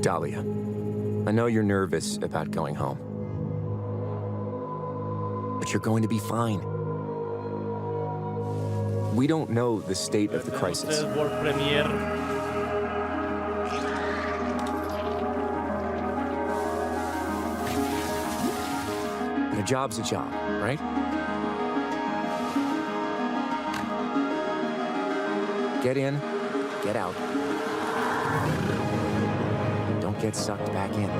Dahlia, I know you're nervous about going home. But you're going to be fine. We don't know the state of the crisis. A job's a job, right? Get in, get out. Don't get sucked back in.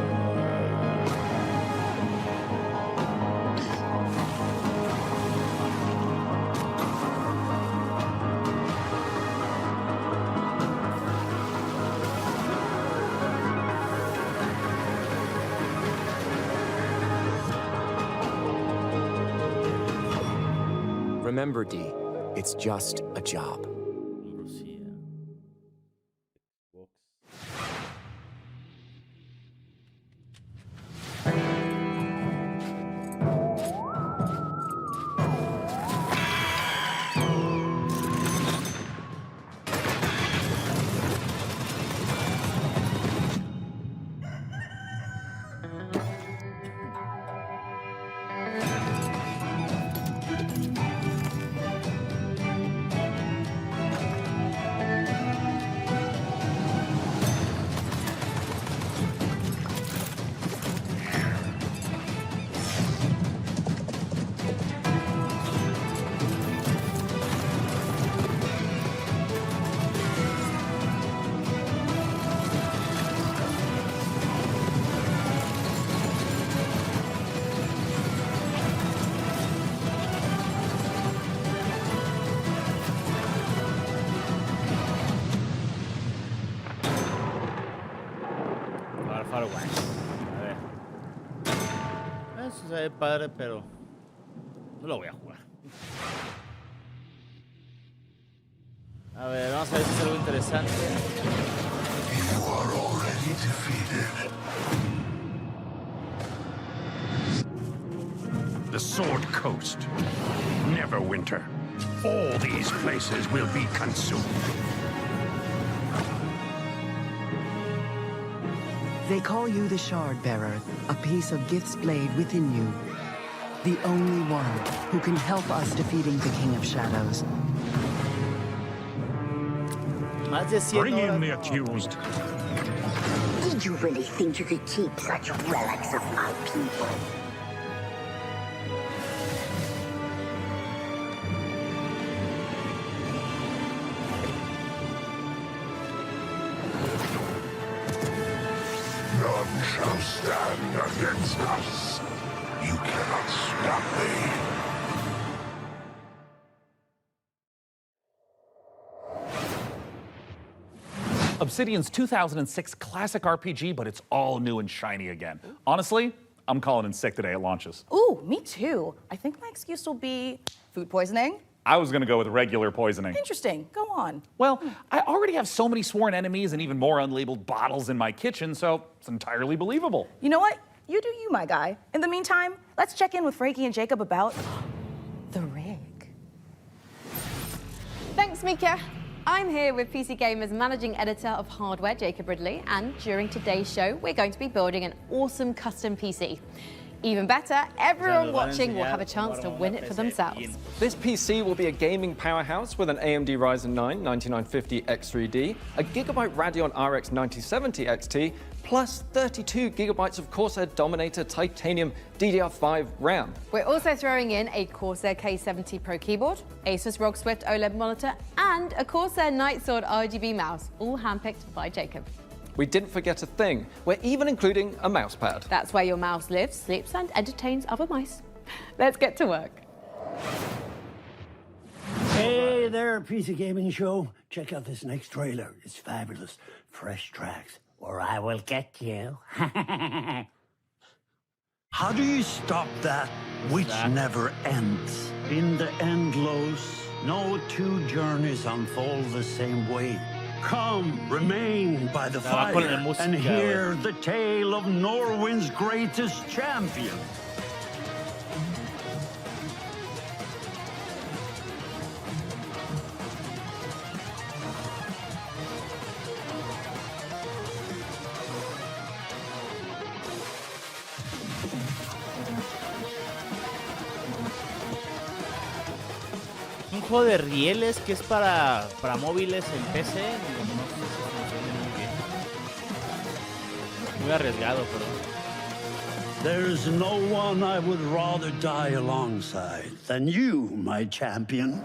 Remember, D, it's just a job. Eso se ve padre, pero no lo voy a jugar. A ver, vamos a ver si es algo interesante. You are already defeated. The Sword Coast. Neverwinter. All these places will be consumed. They call you the Shard Bearer, a piece of Gith's blade within you. The only one who can help us defeating the King of Shadows. Bring in the accused. Did you really think you could keep such relics of my people? None shall stand against us. You cannot stop me. Obsidian's 2006 classic RPG, but it's all new and shiny again. Honestly, I'm calling in sick today at launches. Ooh, me too. I think my excuse will be food poisoning. I was gonna go with regular poisoning. Interesting. Go on. Well, I already have so many sworn enemies and even more unlabeled bottles in my kitchen, so it's entirely believable. You know what? You do you, my guy. In the meantime, let's check in with Frankie and Jacob about the rig. Thanks, Mika. I'm here with PC Gamer's managing editor of hardware, Jacob Ridley, and during today's show, we're going to be building an awesome custom PC. Even better, everyone watching will have a chance to win it for themselves. This PC will be a gaming powerhouse with an AMD Ryzen 9 9950 X3D, a Gigabyte Radeon RX 9070 XT, plus 32 gigabytes of Corsair Dominator Titanium DDR5 RAM. We're also throwing in a Corsair K70 Pro keyboard, Asus ROG Swift OLED monitor, and a Corsair Nightsword RGB mouse, all handpicked by Jacob. We didn't forget a thing. We're even including a mouse pad. That's where your mouse lives, sleeps, and entertains other mice. Let's get to work. Hey there, PC Gaming Show. Check out this next trailer. It's fabulous. Fresh tracks, or I will get you. How do you stop that which never ends? In the endless, no two journeys unfold the same way. Come, remain by the fire, and hear the tale of Norwind's greatest champion. Un juego de rieles que es para móviles en PC. No sé si funciona muy bien. Muy arriesgado, pero... There's no one I would rather die alongside than you, my champion.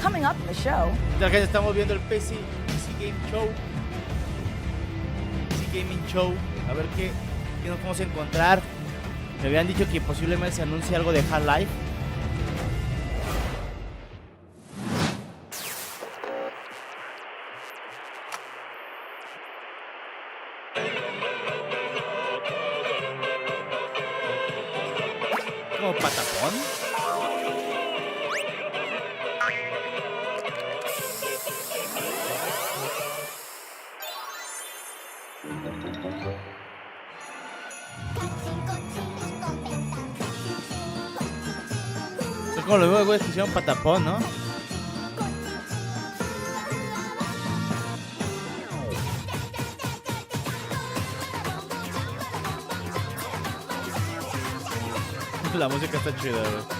Coming up in the show. Ya que estamos viendo el PC Game Show. PC Gaming Show. A ver qué nos vamos a encontrar. Me habían dicho que posiblemente se anuncie algo de Half-Life. Como patapón. Es como lo mismo que hicieron patapón, ¿no? La música está chida, güey.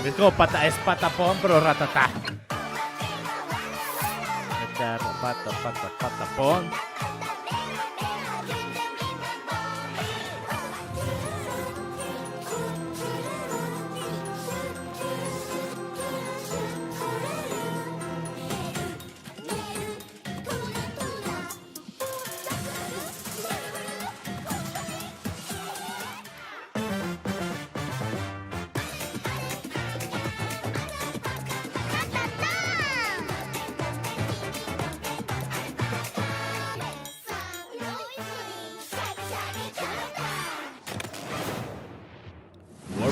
Es como es patapón, pero ratatá. Patapón.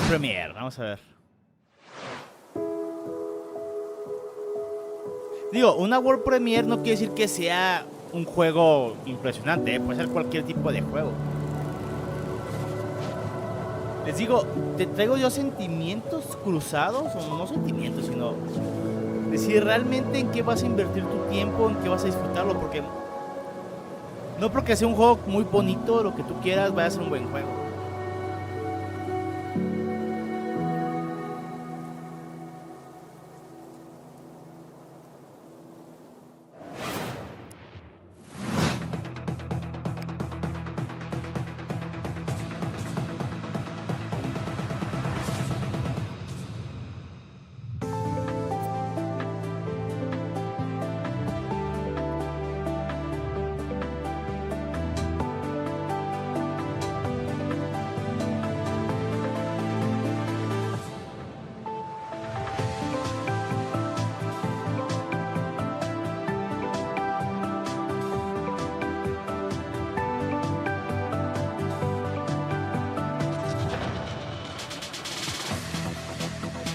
Premiere, vamos a ver. Digo, una World Premiere no quiere decir que sea un juego impresionante, ¿eh? Puede ser cualquier tipo de juego. Les digo, te traigo yo sentimientos cruzados, o no sentimientos, sino decir realmente en qué vas a invertir tu tiempo, en qué vas a disfrutarlo, porque no porque sea un juego muy bonito, lo que tú quieras, vaya a ser un buen juego.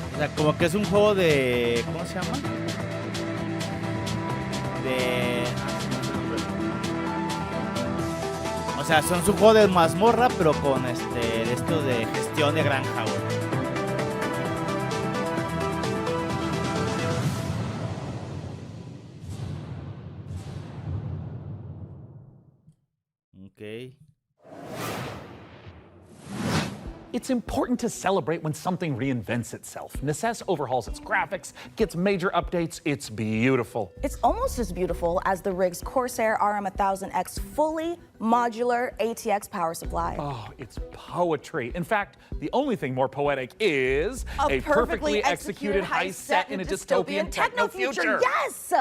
O sea, como que es un juego de... ¿Cómo se llama? O sea, son su juego de mazmorra, pero con esto de gestión de granja, güey. Okay. It's important to celebrate when something reinvents itself. Necess overhauls its graphics, gets major updates. It's beautiful. It's almost as beautiful as the rig's Corsair RM1000X fully modular ATX power supply. Oh, it's poetry. In fact, the only thing more poetic is a perfectly executed heist set in a dystopian techno future. Yes!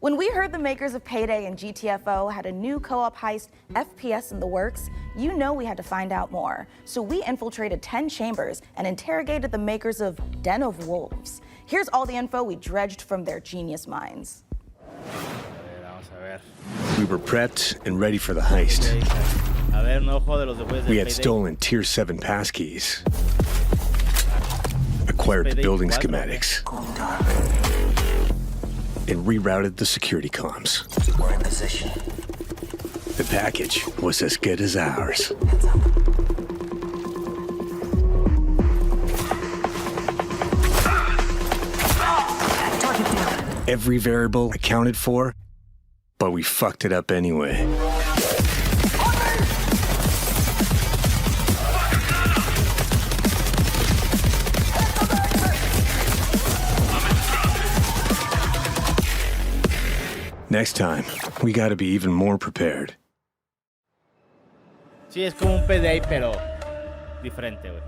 When we heard the makers of Payday and GTFO had a new co-op heist FPS in the works, you know we had to find out more. So we infiltrated 10 chambers and interrogated the makers of Den of Wolves. Here's all the info we dredged from their genius minds. We were prepped and ready for the heist. We had stolen Tier 7 passkeys, acquired the building schematics, and rerouted the security comms. We're in position. The package was as good as ours. Every variable accounted for, but we fucked it up anyway. Next time, we gotta be even more prepared. Sí, es como un Payday, pero diferente, güey.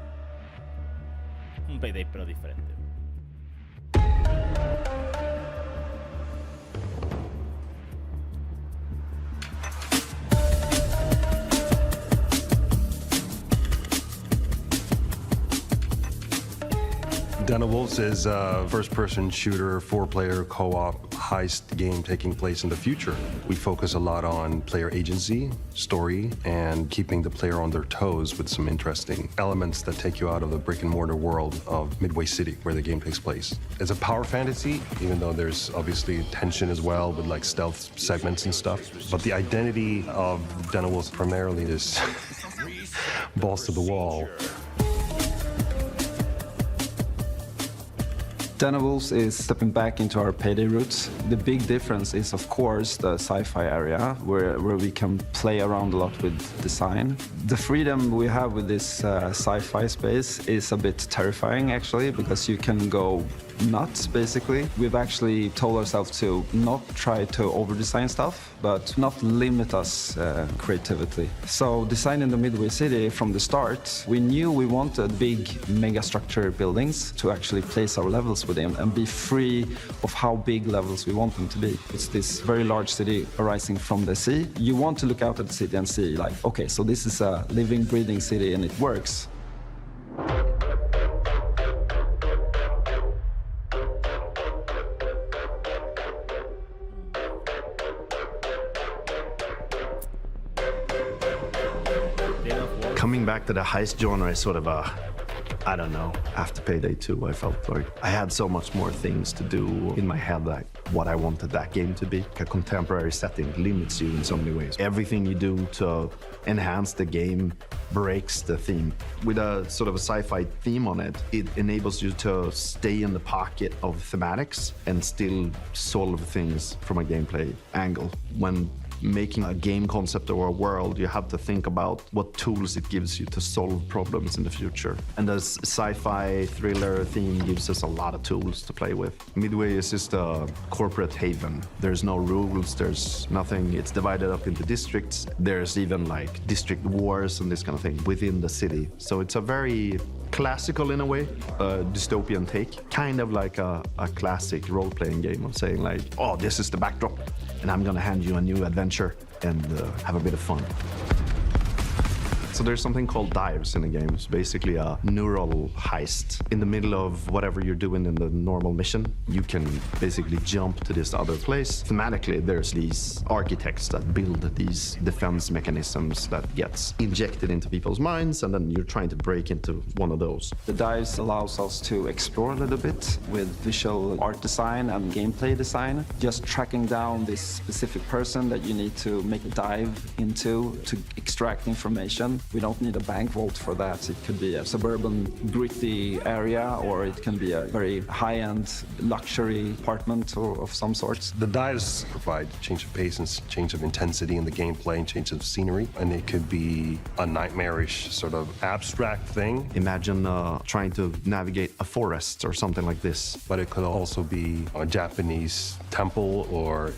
Un Payday, pero diferente. Den of Wolves is a first-person shooter, four-player co-op heist game taking place in the future. We focus a lot on player agency, story, and keeping the player on their toes with some interesting elements that take you out of the brick-and-mortar world of Midway City, where the game takes place. It's a power fantasy, even though there's obviously tension as well with like stealth segments and stuff. But the identity of Den of Wolves primarily is balls to the wall. Den of Wolves is stepping back into our Payday roots. The big difference is, of course, the sci-fi area, where we can play around a lot with design. The freedom we have with this sci-fi space is a bit terrifying, actually, because you can go nuts, basically. We've actually told ourselves to not try to over-design stuff, but not limit us creativity. So designing the Midway City from the start, we knew we wanted big mega-structure buildings to actually place our levels within and be free of how big levels we want them to be. It's this very large city arising from the sea. You want to look out at the city and see, like, okay, so this is a living, breathing city and it works. Coming back to the heist genre is sort of a, I don't know, after Payday 2, I felt like I had so much more things to do in my head, like what I wanted that game to be. A contemporary setting limits you in so many ways. Everything you do to enhance the game breaks the theme. With a sort of a sci-fi theme on it, it enables you to stay in the pocket of thematics and still solve things from a gameplay angle. When making a game concept or a world, you have to think about what tools it gives you to solve problems in the future. And the sci-fi thriller theme gives us a lot of tools to play with. Midway is just a corporate haven. There's no rules, there's nothing. It's divided up into districts. There's even like district wars and this kind of thing within the city. So it's a very classical, in a way, dystopian take. Kind of like a classic role-playing game of saying like, oh, this is the backdrop, and I'm gonna hand you a new adventure and have a bit of fun. So there's something called dives in the game. It's basically a neural heist. In the middle of whatever you're doing in the normal mission, you can basically jump to this other place. Thematically, there's these architects that build these defense mechanisms that gets injected into people's minds, and then you're trying to break into one of those. The dives allows us to explore a little bit with visual art design and gameplay design. Just tracking down this specific person that you need to make a dive into to extract information. We don't need a bank vault for that. It could be a suburban, gritty area, or it can be a very high-end luxury apartment or of some sort. The dives provide change of pace and change of intensity in the gameplay and change of scenery, and it could be a nightmarish sort of abstract thing. Imagine trying to navigate a forest or something like this. But it could also be a Japanese temple or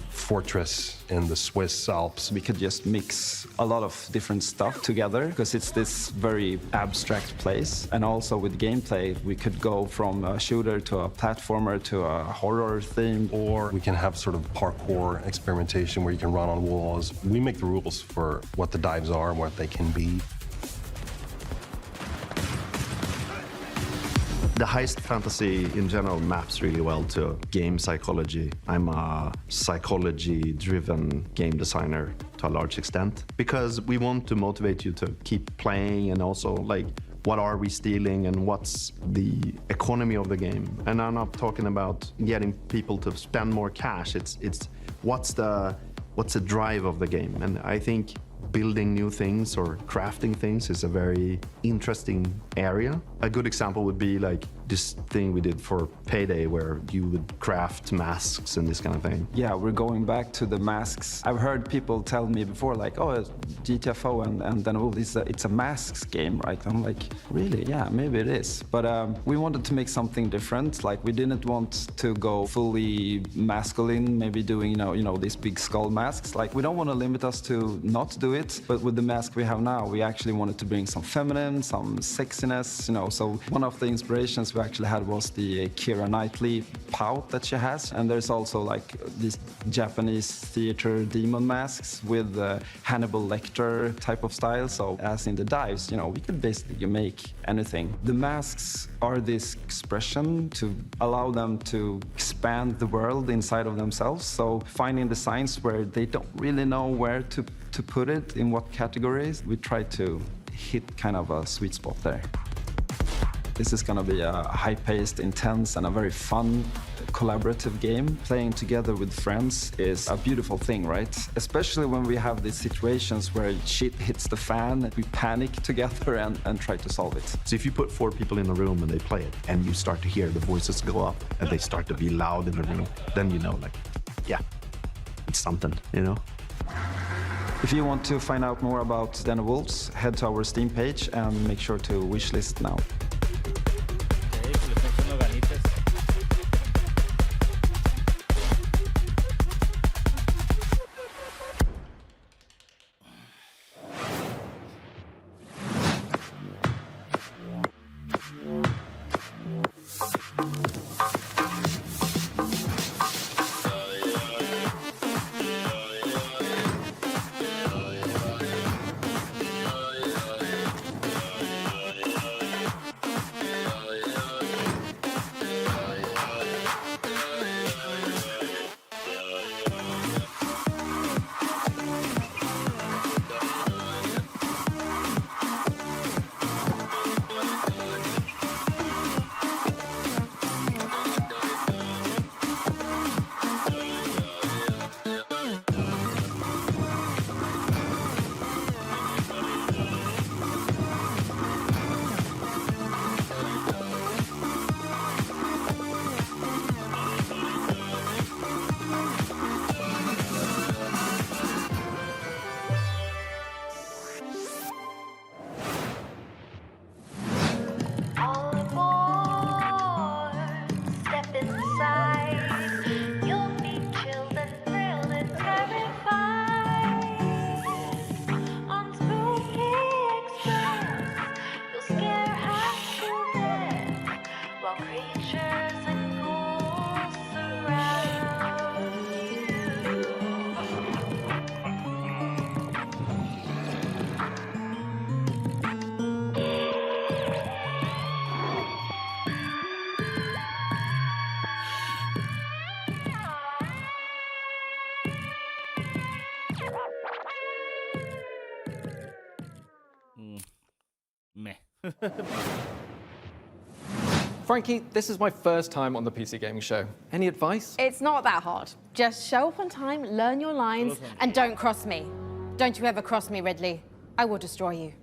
fortress in the Swiss Alps. We could just mix a lot of different stuff together because it's this very abstract place. And also with gameplay, we could go from a shooter to a platformer to a horror theme. Or we can have sort of parkour experimentation where you can run on walls. We make the rules for what the dives are and what they can be. The heist fantasy in general maps really well to game psychology. I'm a psychology-driven game designer to a large extent because we want to motivate you to keep playing and also like what are we stealing and what's the economy of the game. And I'm not talking about getting people to spend more cash. It's what's the drive of the game. And I think building new things or crafting things is a very interesting area. A good example would be like this thing we did for Payday where you would craft masks and this kind of thing. Yeah, we're going back to the masks. I've heard people tell me before like, oh, GTFO and then oh, it's a masks game, right? I'm like, really? Yeah, maybe it is. But we wanted to make something different. Like we didn't want to go fully masculine, maybe doing, you know, these big skull masks. Like we don't want to limit us to not do it, but with the mask we have now, we actually wanted to bring some feminine, some sexiness, you know. So one of the inspirations we actually had was the Keira Knightley pout that she has. And there's also like these Japanese theater demon masks with Hannibal Lecter type of style. So as in the dives, you know, we could basically make anything. The masks are this expression to allow them to expand the world inside of themselves. So finding designs where they don't really know where to put it, in what categories, we try to hit kind of a sweet spot there. This is gonna be a high-paced, intense, and a very fun, collaborative game. Playing together with friends is a beautiful thing, right? Especially when we have these situations where shit hits the fan, we panic together and try to solve it. So if you put 4 people in a room and they play it, and you start to hear the voices go up, and they start to be loud in the room, then you know, like, yeah, it's something, you know? If you want to find out more about Den of Wolves, head to our Steam page and make sure to wishlist now. Meh. Frankie, this is my first time on the PC Gaming Show. Any advice? It's not that hard. Just show up on time, learn your lines, and don't cross me. Don't you ever cross me, Ridley. I will destroy you.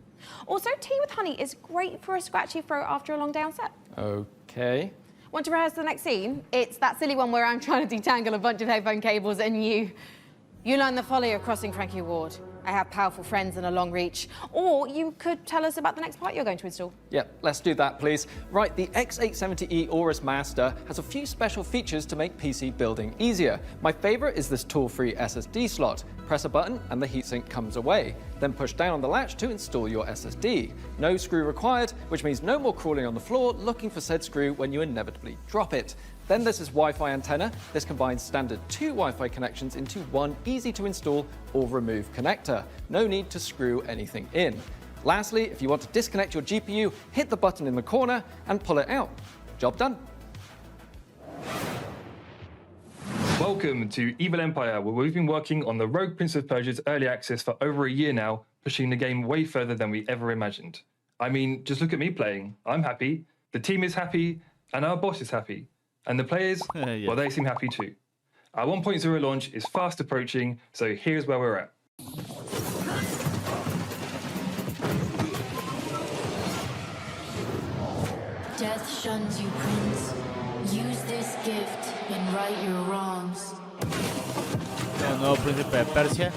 Also, tea with honey is great for a scratchy throat after a long day on set. Okay. Want to rehearse the next scene? It's that silly one where I'm trying to detangle a bunch of headphone cables and you learn the folly of crossing Frankie Ward. I have powerful friends and a long reach. Or you could tell us about the next part you're going to install. Yep, let's do that, please. Right, the X870E Aorus Master has a few special features to make PC building easier. My favorite is this tool-free SSD slot. Press a button and the heatsink comes away. Then push down on the latch to install your SSD. No screw required, which means no more crawling on the floor looking for said screw when you inevitably drop it. Then there's this Wi-Fi antenna. This combines standard 2 Wi-Fi connections into one easy-to-install or remove connector. No need to screw anything in. Lastly, if you want to disconnect your GPU, hit the button in the corner and pull it out. Job done. Welcome to Evil Empire, where we've been working on the Rogue Prince of Persia's early access for over a year now, pushing the game way further than we ever imagined. I mean, just look at me playing. I'm happy, the team is happy, and our boss is happy. And the players, well, they seem happy too. Our 1.0 launch is fast approaching, so here's where we're at. Death shuns you, Prince. Use this gift and right your wrongs. El nuevo príncipe de Persia.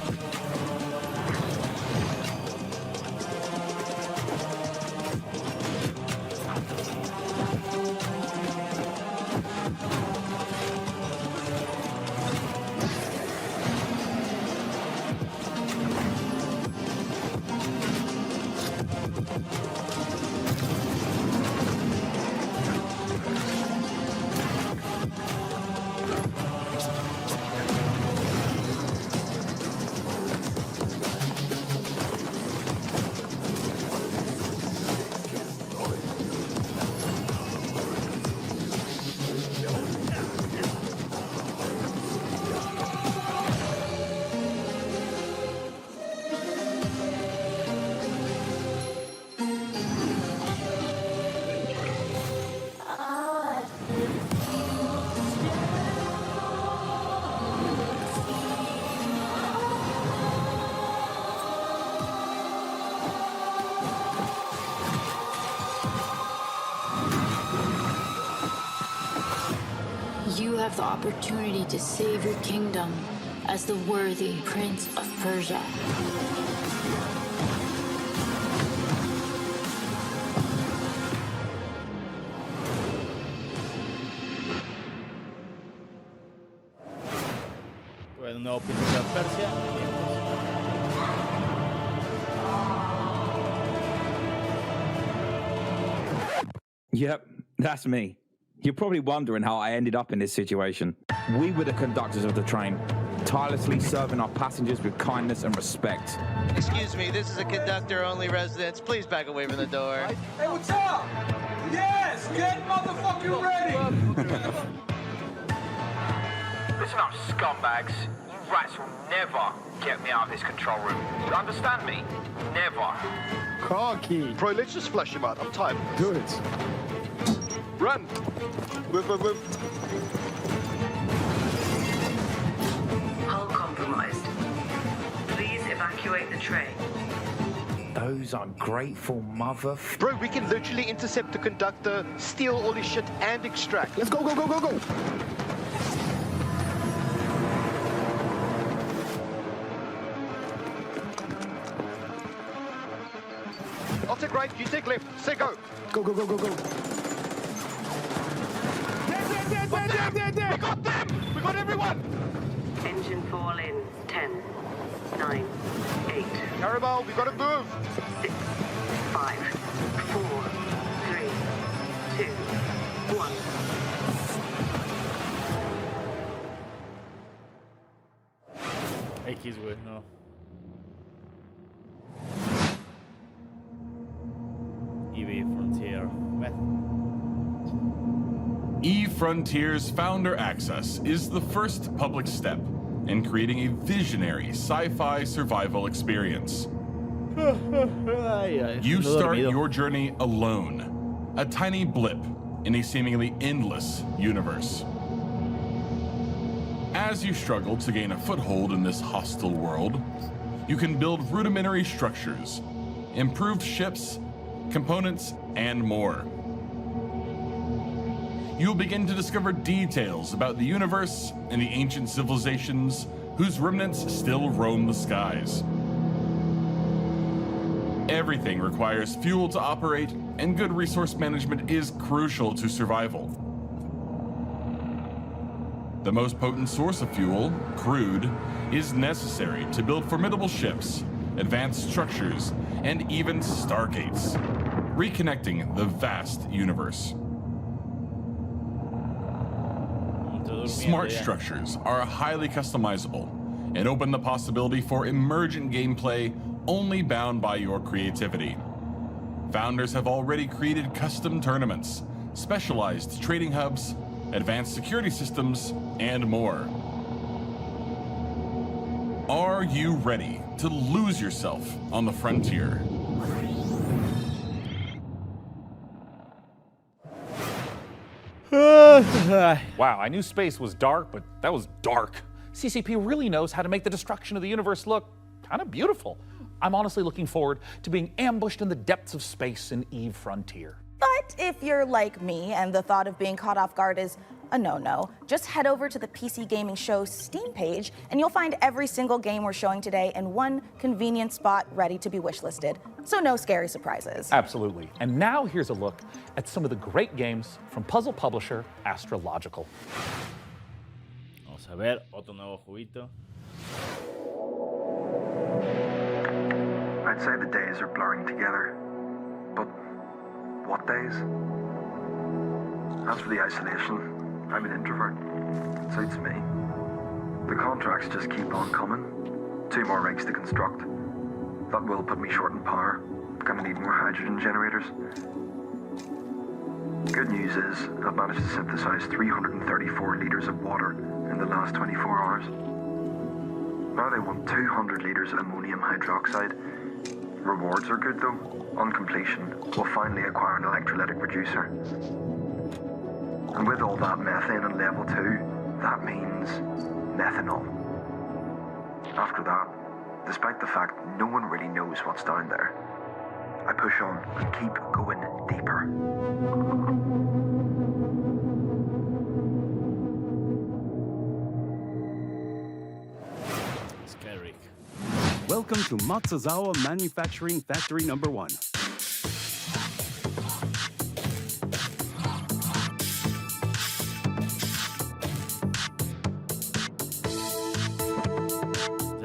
You have the opportunity to save your kingdom as the worthy Prince of Persia. El nuevo príncipe de Persia. Yep, that's me. You're probably wondering how I ended up in this situation. We were the conductors of the train, tirelessly serving our passengers with kindness and respect. Excuse me, this is a conductor-only residence. Please back away from the door. Hey, what's up? Yes, get motherfucking ready! Listen up, scumbags. You rats will never get me out of this control room. You understand me? Never. Car key. Bro, let's just flush him out. I'm tired. Do it. Run! Move, move, move. Hull compromised. Please evacuate the train. Those ungrateful mother... Bro, we can literally intercept the conductor, steal all his shit, and extract. Let's go, go, go, go, go! I'll take right, you take left. Say go. Go, go, go, go, go. There! We got them! We got everyone! Engine fall in 10, 9, 8. Carabao, we gotta move! 6, 5, 4, 3, 2, 1. X, güey, no. EV Frontier. eFrontier's Founder Access is the first public step in creating a visionary sci-fi survival experience. You start your journey alone, a tiny blip in a seemingly endless universe. As you struggle to gain a foothold in this hostile world, you can build rudimentary structures, improved ships, components, and more. You'll begin to discover details about the universe and the ancient civilizations whose remnants still roam the skies. Everything requires fuel to operate, and good resource management is crucial to survival. The most potent source of fuel, crude, is necessary to build formidable ships, advanced structures, and even stargates, reconnecting the vast universe. Smart structures are highly customizable and open the possibility for emergent gameplay only bound by your creativity. Founders have already created custom tournaments, specialized trading hubs, advanced security systems, and more. Are you ready to lose yourself on the frontier? Wow, I knew space was dark, but that was dark. CCP really knows how to make the destruction of the universe look kind of beautiful. I'm honestly looking forward to being ambushed in the depths of space in EVE Frontier. But if you're like me and the thought of being caught off guard is a no-no, just head over to the PC Gaming Show Steam page and you'll find every single game we're showing today in one convenient spot ready to be wishlisted. So no scary surprises. Absolutely. And now here's a look at some of the great games from puzzle publisher Astrological. Vamos a ver otro nuevo juguito. I'd say the days are blurring together, but what days? As for the isolation, I'm an introvert. It suits me. The contracts just keep on coming. 2 more rigs to construct. That will put me short in power. Gonna need more hydrogen generators. Good news is, I've managed to synthesize 334 litres of water in the last 24 hours. Now they want 200 litres of ammonium hydroxide. Rewards are good though. On completion, we'll finally acquire an electrolytic reducer. And with all that methane on level 2, that means methanol. After that, despite the fact no one really knows what's down there, I push on and keep going deeper. Scary. Welcome to Matsuzawa Manufacturing Factory Number 1.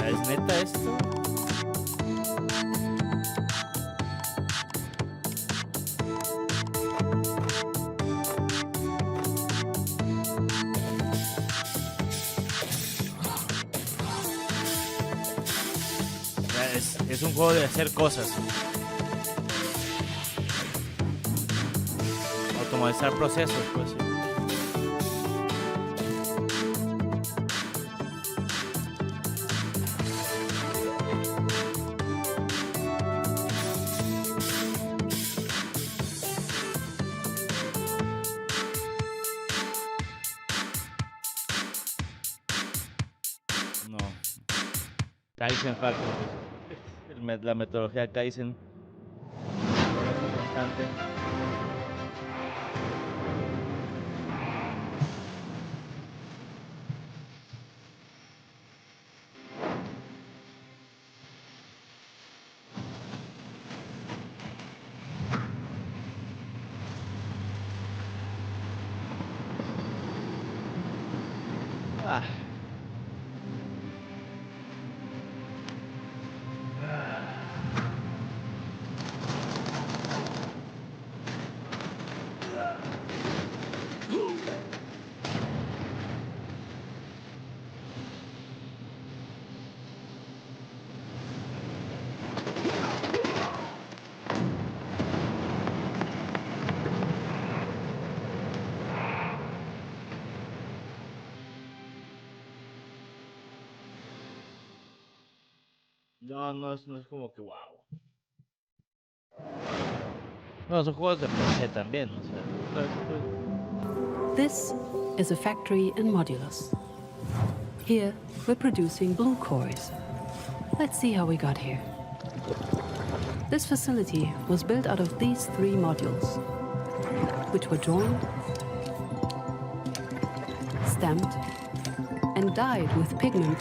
¿Es neta esto? Es un juego de hacer cosas. Automatizar procesos, pues sí. No. Kaizen Factor. La metodología Kaizen. Constante. Ah. No es como que wow. Bueno, son juegos de PC también, o sea. This is a factory in Modulus. Here, we're producing blue cores. Let's see how we got here. This facility was built out of these 3 modules, which were joined, stamped, and dyed with pigment.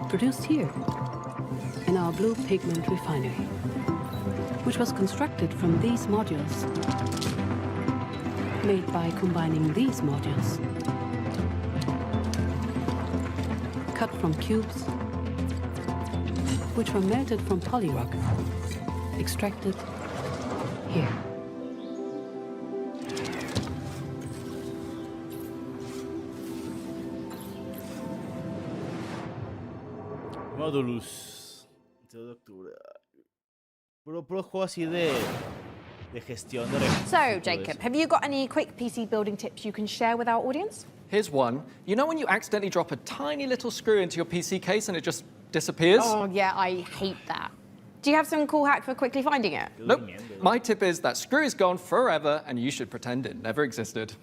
Produced here, in our blue pigment refinery, which was constructed from these modules, made by combining these modules, cut from cubes, which were melted from polyrock, extracted here. Modulus. 2 de octubre. Puro juego así de gestión de recursos. So, Jacob, have you got any quick PC building tips you can share with our audience? Here's one. You know when you accidentally drop a tiny little screw into your PC case and it just disappears? Oh, yeah, I hate that. Do you have some cool hack for quickly finding it? Nope. My tip is that screw is gone forever and you should pretend it never existed.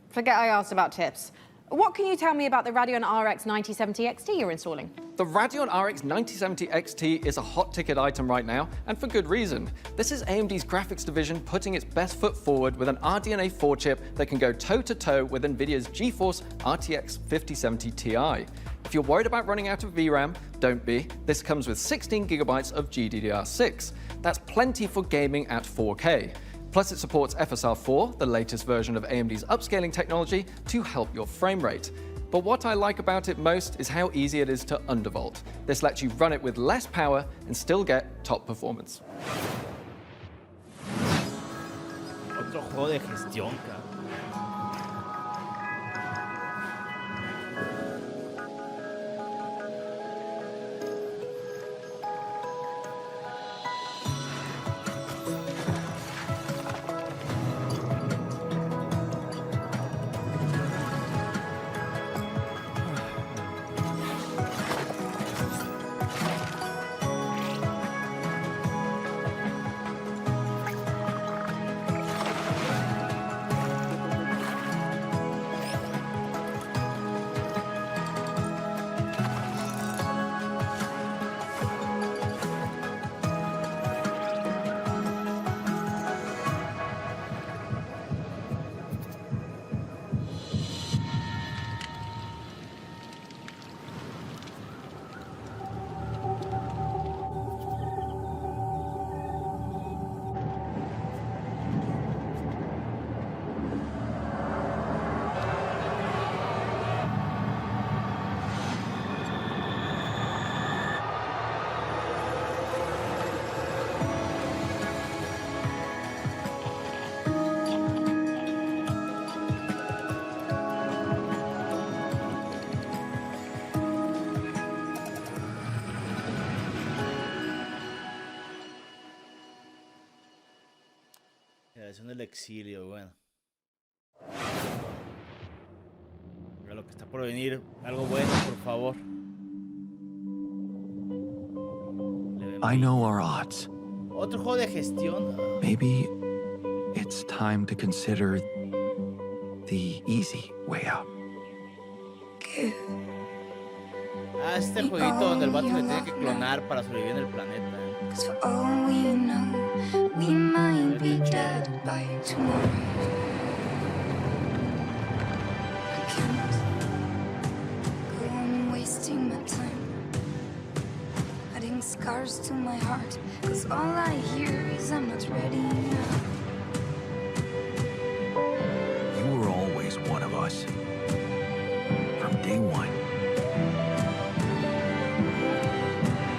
Forget I asked about tips. What can you tell me about the Radeon RX 9070 XT you're installing? The Radeon RX 9070 XT is a hot ticket item right now, and for good reason. This is AMD's graphics division putting its best foot forward with an RDNA 4 chip that can go toe-to-toe with NVIDIA's GeForce RTX 5070 Ti. If you're worried about running out of VRAM, don't be. This comes with 16 gigabytes of GDDR6. That's plenty for gaming at 4K. Plus it supports FSR4, the latest version of AMD's upscaling technology, to help your frame rate. But what I like about it most is how easy it is to undervolt. This lets you run it with less power and still get top performance. Otro juego de gestión, cara. Generación del exilio, bueno. A lo que está por venir, algo bueno, por favor. I know our odds. Otro juego de gestión. Maybe it's time to consider the easy way out. Ah, este jueguito donde el vato me tiene que clonar para sobrevivir en el planeta. For all we know, we might be dead by tomorrow. I can't go on wasting my time, adding scars to my heart, cause all I hear is I'm not ready now. You were always one of us. From day one.